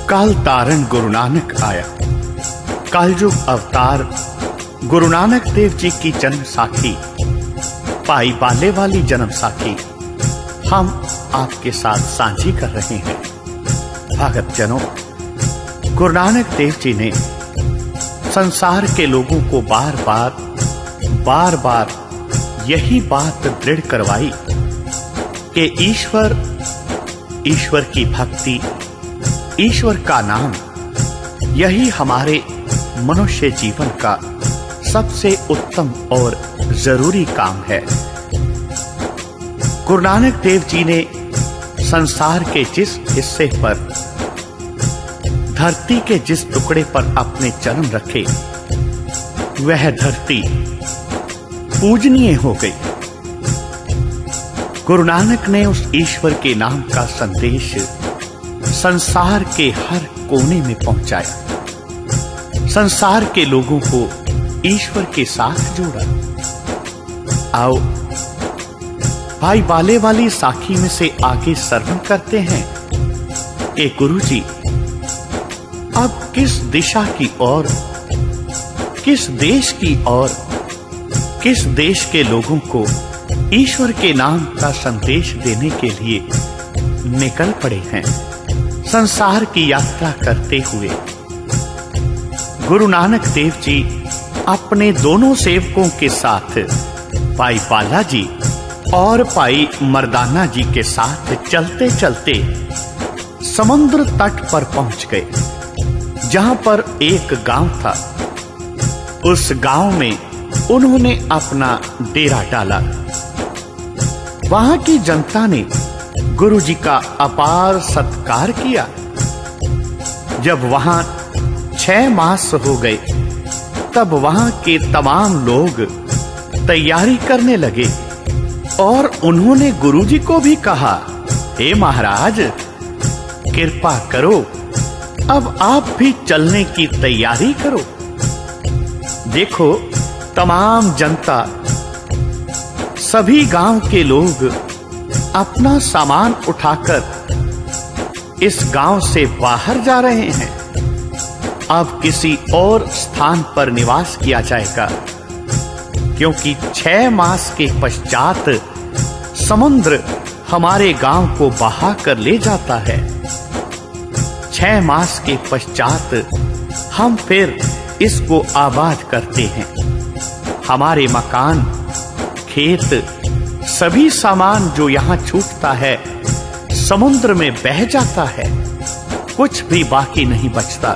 काल तारण गुरु नानक आया। कलयुग अवतार गुरु नानक देव जी की जन्म साखी, पाई बाले वाली जन्म साखी हम आपके साथ साझी कर रहे हैं। भगत जनों, गुरु नानक देव जी ने संसार के लोगों को बार बार यही बात दृढ़ करवाई कि ईश्वर की भक्ति, ईश्वर का नाम, यही हमारे मनुष्य जीवन का सबसे उत्तम और जरूरी काम है। गुरु नानक देव जी ने संसार के जिस हिस्से पर, धरती के जिस टुकड़े पर अपने चरण रखे, वह धरती पूजनीय हो गई। गुरु नानक ने उस ईश्वर के नाम का संदेश संसार के हर कोने में पहुंचाया, संसार के लोगों को ईश्वर के साथ जोड़ा। आओ भाई बाले वाली साखी में से आगे श्रवण करते हैं कि गुरु जी अब किस दिशा की ओर, किस देश की ओर, किस देश के लोगों को ईश्वर के नाम का संदेश देने के लिए निकल पड़े हैं। संसार की यात्रा करते हुए गुरु नानक देव जी अपने दोनों सेवकों के साथ, भाई बाला जी और भाई मर्दाना जी के साथ चलते चलते समुद्र तट पर पहुंच गए, जहां पर एक गांव था। उस गांव में उन्होंने अपना डेरा डाला। वहां की जनता ने गुरु जी का अपार सत्कार किया। जब वहां 6 मास हो गए, तब वहां के तमाम लोग तैयारी करने लगे और उन्होंने गुरु जी को भी कहा, हे महाराज, कृपा करो, अब आप भी चलने की तैयारी करो। देखो, तमाम जनता, सभी गांव के लोग अपना सामान उठाकर इस गांव से बाहर जा रहे हैं। अब किसी और स्थान पर निवास किया जाएगा, क्योंकि 6 मास के पश्चात समुद्र हमारे गांव को बहा कर ले जाता है। 6 मास के पश्चात हम फिर इसको आबाद करते हैं। हमारे मकान, खेत, सभी सामान जो यहां छूटता है समुद्र में बह जाता है, कुछ भी बाकी नहीं बचता।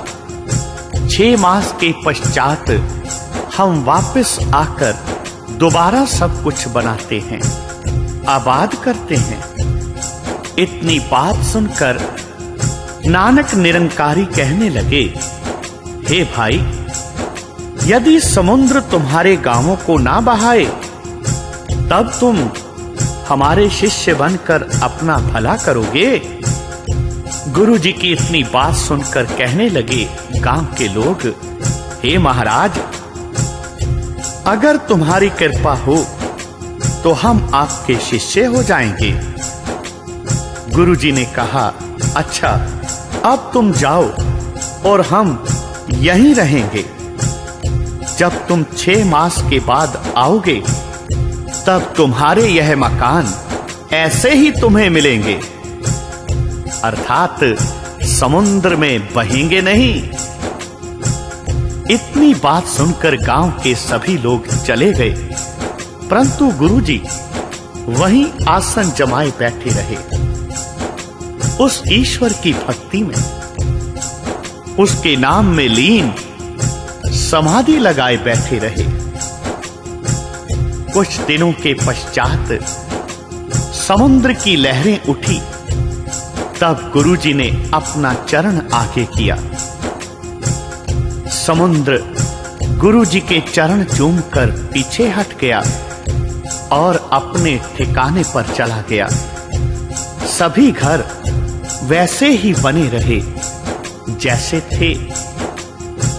6 मास के पश्चात हम वापस आकर दोबारा सब कुछ बनाते हैं, आबाद करते हैं। इतनी बात सुनकर नानक निरंकारी कहने लगे, हे भाई, यदि समुद्र तुम्हारे गांवों को ना बहाए, तब तुम हमारे शिष्य बनकर अपना भला करोगे। गुरु जी की इतनी बात सुनकर कहने लगे गांव के लोग, हे महाराज, अगर तुम्हारी कृपा हो तो हम आपके शिष्य हो जाएंगे। गुरु जी ने कहा, अच्छा, अब तुम जाओ और हम यहीं रहेंगे। जब तुम 6 मास के बाद आओगे, तब तुम्हारे यह मकान ऐसे ही तुम्हें मिलेंगे, अर्थात समुद्र में बहेंगे नहीं। इतनी बात सुनकर गांव के सभी लोग चले गए, परंतु गुरुजी वहीं आसन जमाए बैठे रहे, उस ईश्वर की भक्ति में, उसके नाम में लीन समाधि लगाए बैठे रहे। कुछ दिनों के पश्चात समुद्र की लहरें उठी। तब गुरुजी ने अपना चरण आगे किया। समुद्र गुरुजी के चरण चूमकर पीछे हट गया और अपने ठिकाने पर चला गया। सभी घर वैसे ही बने रहे जैसे थे,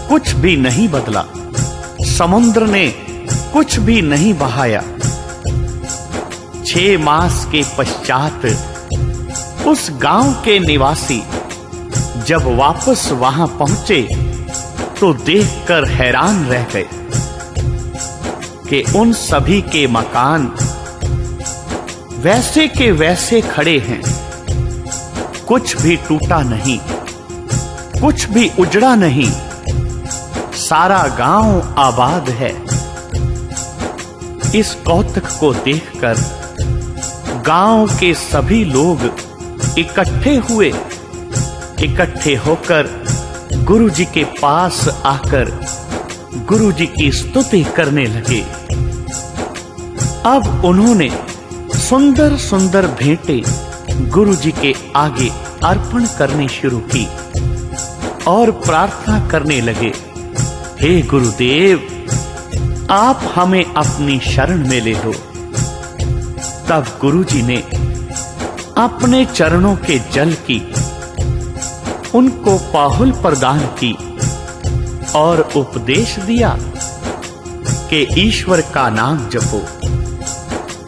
कुछ भी नहीं बदला। समुद्र ने कुछ भी नहीं बहाया। 6 मास के पश्चात उस गांव के निवासी जब वापस वहां पहुंचे तो देखकर हैरान रह गए कि उन सभी के मकान वैसे के वैसे खड़े हैं, कुछ भी टूटा नहीं, कुछ भी उजड़ा नहीं, सारा गांव आबाद है। इस कौतुक को देखकर गांव के सभी लोग इकट्ठे होकर गुरुजी के पास आकर गुरुजी की स्तुति करने लगे। अब उन्होंने सुंदर सुंदर भेंटें गुरुजी के आगे अर्पण करनी शुरू की और प्रार्थना करने लगे, हे गुरुदेव, आप हमें अपनी शरण में ले लो। तब गुरुजी ने अपने चरणों के जल की उनको पाहुल प्रदान की और उपदेश दिया कि ईश्वर का नाम जपो,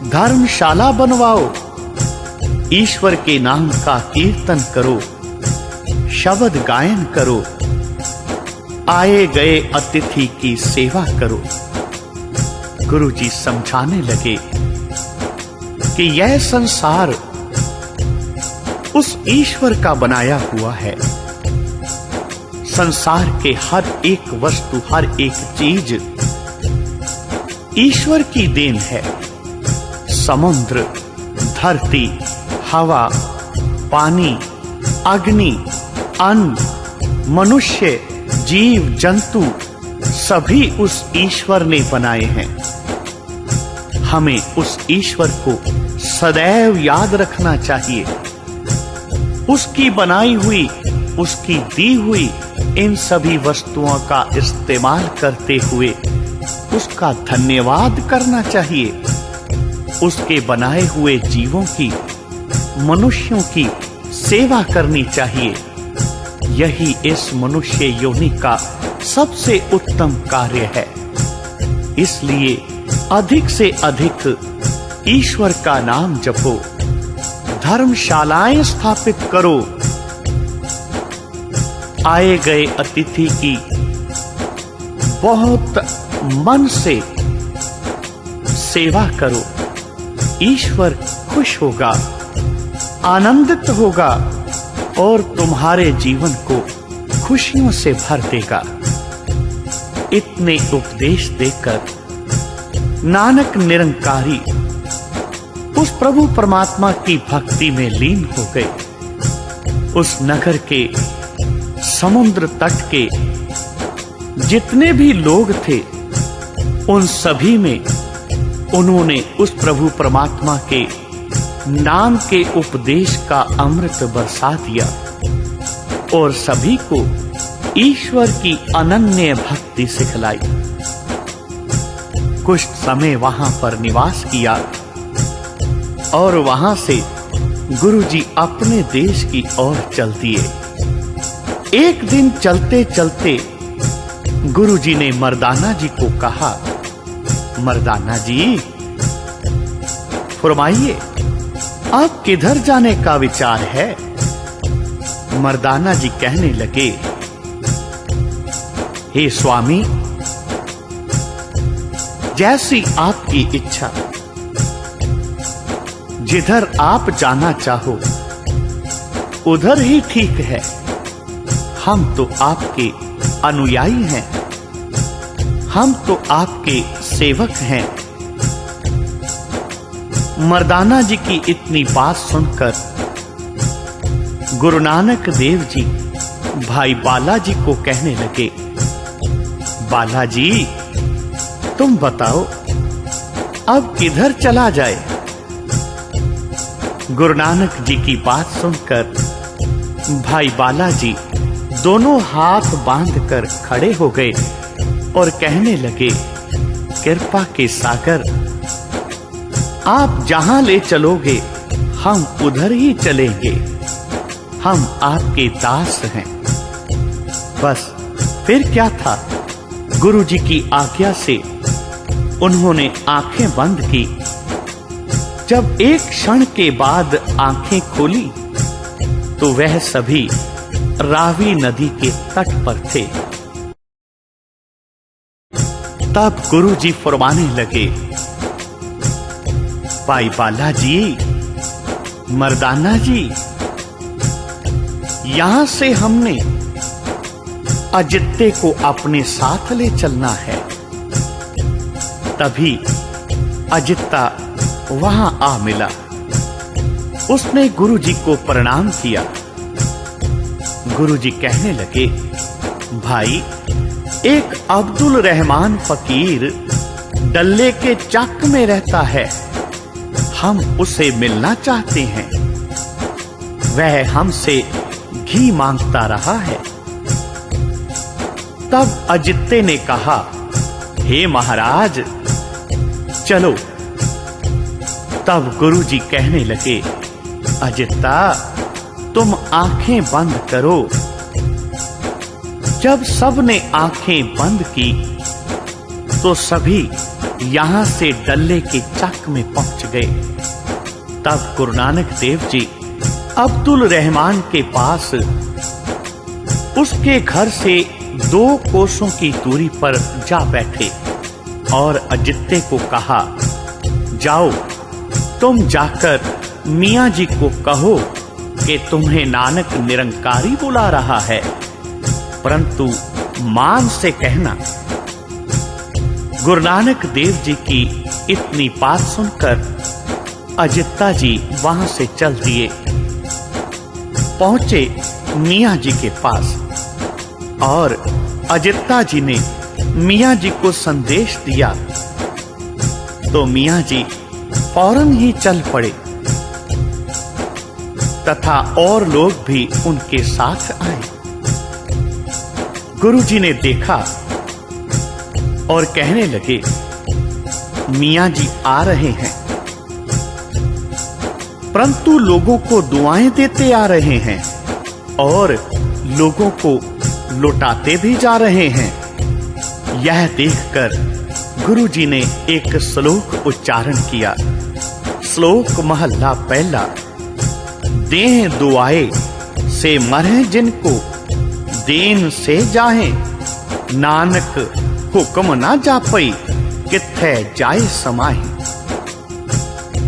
धर्मशाला बनवाओ, ईश्वर के नाम का कीर्तन करो, शब्द गायन करो, आए गए अतिथि की सेवा करो। गुरुजी समझाने लगे कि यह संसार उस ईश्वर का बनाया हुआ है। संसार के हर एक वस्तु, हर एक चीज ईश्वर की देन है। समुद्र, धरती, हवा, पानी, अग्नि, अन्न, मनुष्य, जीव जंतु सभी उस ईश्वर ने बनाए हैं। हमें उस ईश्वर को सदैव याद रखना चाहिए। उसकी बनाई हुई, उसकी दी हुई इन सभी वस्तुओं का इस्तेमाल करते हुए उसका धन्यवाद करना चाहिए। उसके बनाए हुए जीवों की, मनुष्यों की सेवा करनी चाहिए। यही इस मनुष्य योनि का सबसे उत्तम कार्य है। इसलिए अधिक से अधिक ईश्वर का नाम जपो, धर्मशालाएं स्थापित करो, आए गए अतिथि की बहुत मन से सेवा करो। ईश्वर खुश होगा, आनंदित होगा और तुम्हारे जीवन को खुशियों से भर देगा। इतने उपदेश देकर नानक निरंकारी उस प्रभु परमात्मा की भक्ति में लीन हो गए। उस नगर के समुद्र तट के जितने भी लोग थे, उन सभी में उन्होंने उस प्रभु परमात्मा के नाम के उपदेश का अमृत बरसा दिया और सभी को ईश्वर की अनन्य भक्ति सिखलाई। कुछ समय वहां पर निवास किया और वहां से गुरुजी अपने देश की ओर चल दिए। एक दिन चलते चलते गुरुजी ने मर्दाना जी को कहा, मर्दाना जी, फरमाइए, अब किधर जाने का विचार है? मर्दाना जी कहने लगे, हे स्वामी, जैसी आपकी इच्छा, जिधर आप जाना चाहो उधर ही ठीक है। हम तो आपके अनुयायी हैं, हम तो आपके सेवक हैं। मर्दाना जी की इतनी बात सुनकर गुरु नानक देव जी भाई बालाजी को कहने लगे, बालाजी, तुम बताओ अब किधर चला जाए? गुरु नानक जी की बात सुनकर भाई बालाजी दोनों हाथ बांधकर खड़े हो गए और कहने लगे, कृपा के सागर, आप जहां ले चलोगे हम उधर ही चलेंगे। हम आपके दास हैं। बस फिर क्या था, गुरु जी की आज्ञा से उन्होंने आंखें बंद की। जब एक क्षण के बाद आंखें खोली तो वह सभी रावी नदी के तट पर थे। तब गुरुजी फरमाने लगे, भाई बाला जी, मर्दाना जी, यहां से हमने अजित्ते को अपने साथ ले चलना है। तभी अजित्ता वहां आ मिला। उसने गुरुजी को प्रणाम किया। गुरुजी कहने लगे, भाई, एक अब्दुल रहमान फकीर डल्ले के चक में रहता है, हम उसे मिलना चाहते हैं। वह हमसे घी मांगता रहा है। तब अजित्ते ने कहा, हे महाराज, चलो। तब गुरुजी कहने लगे, अजित्ता, तुम आंखें बंद करो। जब सबने आंखें बंद की तो सभी यहां से डल्ले के चक में पहुंच गए। तब गुरु नानक देव जी अब्दुल रहमान के पास उसके घर से 2 कोसों की दूरी पर जा बैठे और अजित्ते को कहा, जाओ, तुम जाकर मियां जी को कहो कि तुम्हें नानक निरंकारी बुला रहा है, परंतु मान से कहना। गुरु नानक देव जी की इतनी बात सुनकर अजित्ता जी वहां से चल दिए। पहुंचे मियां जी के पास और अजित्ता जी ने मियां जी को संदेश दिया तो मियां जी फौरन ही चल पड़े तथा और लोग भी उनके साथ आए। गुरुजी ने देखा और कहने लगे, मियां जी आ रहे हैं, परंतु लोगों को दुआएं देते आ रहे हैं और लोगों को लौटाते भी जा रहे हैं। यह देखकर गुरुजी ने एक श्लोक उच्चारण किया। श्लोक महला पहला। देह दुआए से मरे जिनको, देन से जाहे, नानक हुक्म ना जापई, कित्थे जाए समाही।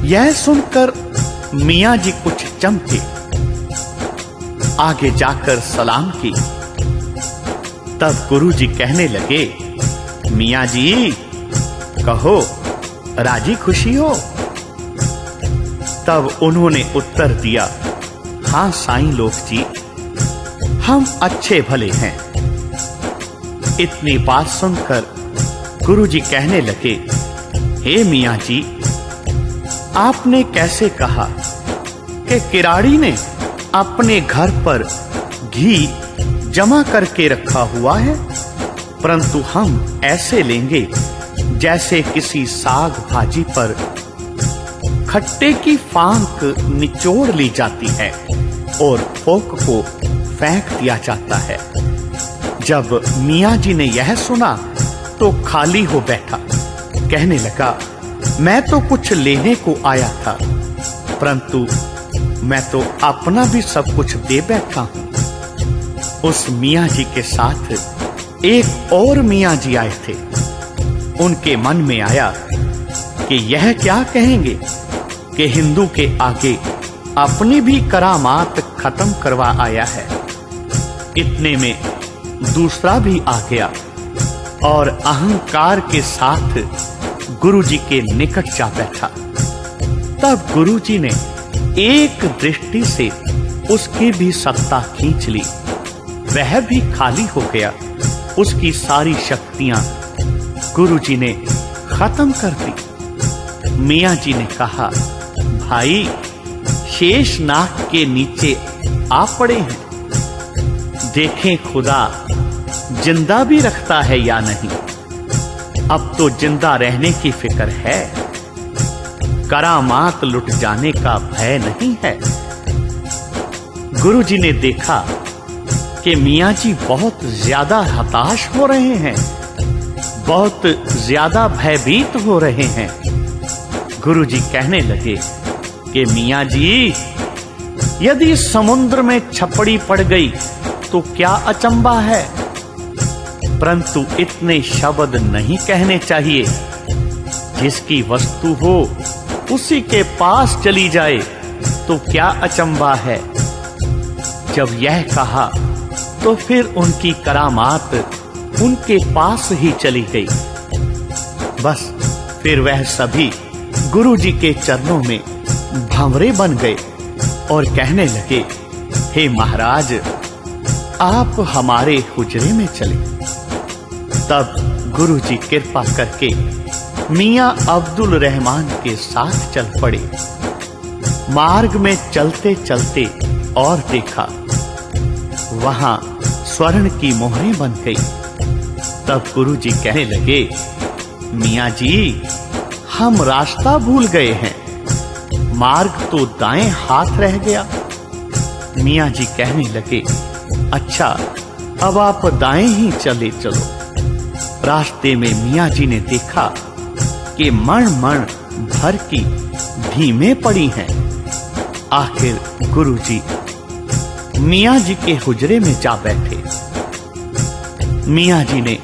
यह सुनकर मियां जी कुछ चमके, आगे जाकर सलाम की। तब गुरुजी कहने लगे, मियां जी, कहो, राजी खुशी हो? तब उन्होंने उत्तर दिया, हां साईं लोक जी, हम अच्छे भले हैं। इतनी बात सुनकर गुरुजी कहने लगे, हे मियां जी, आपने कैसे कहा कि किराड़ी ने अपने घर पर घी जमा करके रखा हुआ है, परंतु हम ऐसे लेंगे जैसे किसी साग भाजी पर खट्टे की फांक निचोड़ ली जाती है और फोक को फेंक दिया जाता है। जब मियां जी ने यह सुना तो खाली हो बैठा। कहने लगा, मैं तो कुछ लेने को आया था, परंतु मैं तो अपना भी सब कुछ दे बैठा हूं। उस मियां जी के साथ एक और मियां जी आए थे। उनके मन में आया कि यह क्या कहेंगे कि हिंदू के आगे अपनी भी करामात खत्म करवा आया है। इतने में दूसरा भी आ गया और अहंकार के साथ गुरुजी के निकट जा बैठा। तब गुरुजी ने एक दृष्टि से उसकी भी सत्ता खींच ली। वह भी खाली हो गया। उसकी सारी शक्तियां गुरुजी ने खत्म कर दी। मियां जी ने कहा, भाई, शेष नाग के नीचे आ पड़े हैं, देखें खुदा जिंदा भी रखता है या नहीं। अब तो जिंदा रहने की फिक्र है, करामात लुट जाने का भय नहीं है। गुरुजी ने देखा कि मियां जी बहुत ज्यादा हताश हो रहे हैं, बहुत ज्यादा भयभीत हो रहे हैं। गुरुजी कहने लगे कि मियां जी, यदि समुद्र में छपड़ी पड़ गई तो क्या अचंबा है, परंतु इतने शब्द नहीं कहने चाहिए। जिसकी वस्तु हो उसी के पास चली जाए तो क्या अचंबा है। जब यह कहा तो फिर उनकी करामात उनके पास ही चली गई। बस फिर वह सभी गुरुजी के चरणों में भंवरे बन गए और कहने लगे, हे महाराज, आप हमारे हुजरे में चले। तब गुरुजी कृपा करके मियां अब्दुल रहमान के साथ चल पड़े। मार्ग में चलते चलते और देखा, वहां स्वर्ण की मोहरें बन गई। तब गुरुजी कहने लगे, मियां जी, हम रास्ता भूल गए हैं, मार्ग तो दाएं हाथ रह गया। मियां जी कहने लगे, अच्छा, अब आप दाएं ही चले चलो। रास्ते में मियां जी ने देखा कि मण मण भर की भीमें पड़ी हैं। आखिर गुरुजी मियां जी के हुजरे में जा बैठे। मियां जी ने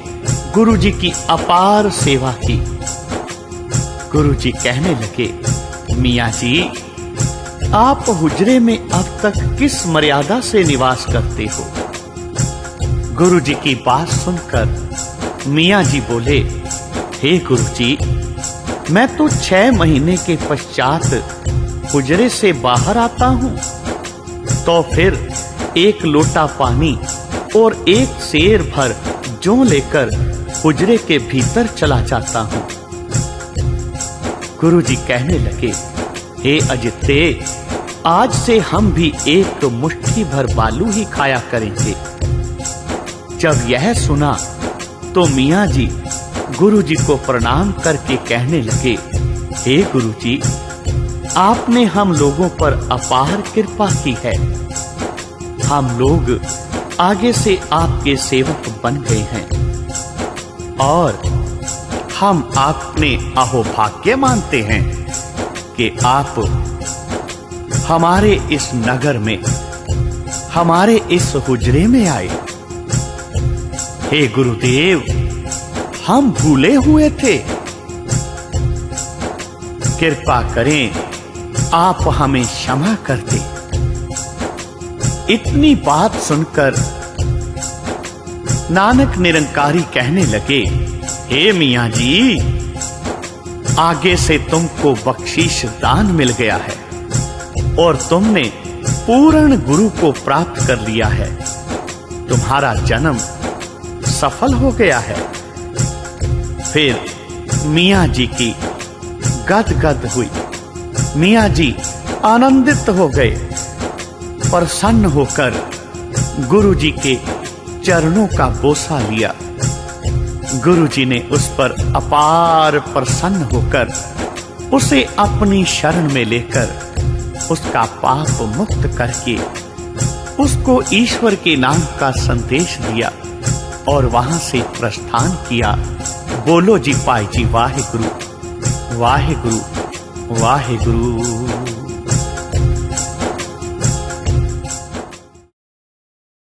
गुरुजी की अपार सेवा की। गुरुजी कहने लगे, मियां जी, आप हुजरे में अब तक किस मर्यादा से निवास करते हो? गुरुजी की बात सुनकर मियां जी बोले, हे गुरुजी, मैं तो 6 महीने के पश्चात हुजरे से बाहर आता हूं, तो फिर 1 लोटा पानी और 1 सेर भर जौ लेकर हुजरे के भीतर चला जाता हूं। गुरुजी कहने लगे, हे अजिते, आज से हम भी 1 मुट्ठी भर बालू ही खाया करेंगे। जब यह सुना तो मियां जी गुरुजी को प्रणाम करके कहने लगे, हे गुरुजी, आपने हम लोगों पर अपार कृपा की है। हम लोग आगे से आपके सेवक बन गए हैं और हम अपने अहोभाग्य मानते हैं कि आप हमारे इस नगर में, हमारे इस हुजरे में आए। हे गुरुदेव, हम भूले हुए थे, कृपा करें आप हमें क्षमा कर दें। इतनी बात सुनकर नानक निरंकारी कहने लगे, हे मियां जी, आगे से तुमको बख्शीश दान मिल गया है और तुमने पूर्ण गुरु को प्राप्त कर लिया है। तुम्हारा जन्म सफल हो गया है। फिर मियां जी की गदगद हुई। मियां जी आनंदित हो गए। प्रसन्न होकर गुरुजी के चरणों का बोसा लिया। गुरुजी ने उस पर अपार प्रसन्न होकर उसे अपनी शरण में लेकर उसका पाप मुक्त करके उसको ईश्वर के नाम का संदेश दिया और वहां से प्रस्थान किया। बोलो जी पाई जी, वाहे गुरु वाहे गुरु वाहे गुरु।